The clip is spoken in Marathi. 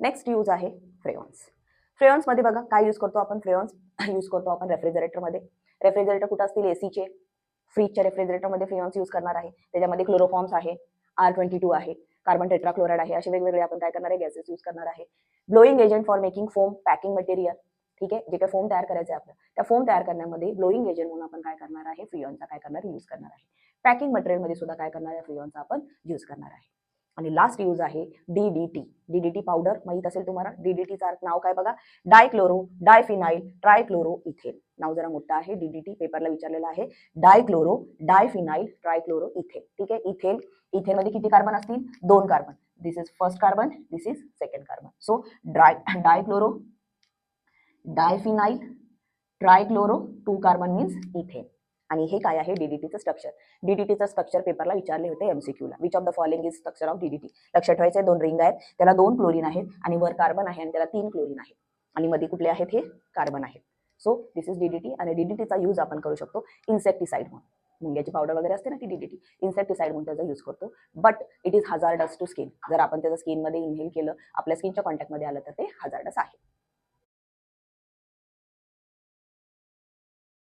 नेक्स्ट यूज आहे फ्रेयॉन्स. फ्रेयॉन्स मध्ये बघा काय यूज करतो आपण. फ्रेयॉन्स यूज करतो आपण रेफ्रिजरेटर मध्ये. रेफ्रिजरेटर कुठं असतील, एसीचे, फ्रीजच्या रेफ्रिजरेटर मध्ये फ्रेयॉन्स यूज करणार आहे. त्याच्यामध्ये क्लोरोफॉर्म्स आहे, R22 आहे, कार्बन टेट्राक्लोराइड आहे, असे वेगवेगळे आपण काय करणार आहे, गॅसेस यूज करणार आहे. Blowing agent for making foam, packing material. ठीक आहे, जे काही फोम तयार करायचं आहे आपल्याला, त्या फोम तयार करण्यामध्ये ब्लोईंग एजंट म्हणून आपण काय करणार आहे, फ्रेयॉनचा काय करणार, यूज करणार आहे. पॅकिंग मटेरियल मध्ये सुद्धा काय करणार आहे, फ्रेयॉनचा आपण यूज करणार आहे. आणि लास्ट यूज आहे डीडीटी. डीडीटी पावडर माहित असेल तुम्हाला. डीडीटीचं नाव काय बघा, डायक्लोरो डायफिनाइल ट्रायक्लोरो इथेन. नाव जरा मोठं आहे. डीडीटी पेपरला विचारलेलं आहे. Dichloro diphenyl trichloro ethane. ठीक आहे, इथेन. इथेन मध्ये किती कार्बन असतील, 2 carbon. This is first carbon, this is second carbon. So dichloro diphenyl trichloro 2 carbon means ethane. आणि हे काय आहे, डीडीटीचं स्ट्रक्चर. डीडीटीचं स्ट्रक्चर पेपरला विचारले होते एमसीक्यूला. Which of the following is structure of DDT. लक्षात ठेवायचं, 2 रिंग आहेत, त्याला 2 क्लोरीन आहेत आणि वर कार्बन आहे आणि त्याला 3 क्लोरीन आहे आणि मध्ये कुठले आहेत, हे कार्बन आहेत. So this is DDT. आणि डीडीटीचा यूज आपण करू शकतो इन्सेक्टिसाइड म्हणून. मुंग्याची पावडर वगैरे असते ना, ती डीडीटी इन्सेक्टिसाइड म्हणून त्याचा यूज करतो. But it is hazardous to skin. जर आपण त्याचं स्किनमध्ये इनहेल केलं, आपल्या स्किनच्या कॉन्टॅक्टमध्ये आलं तर ते हजार्डस आहे.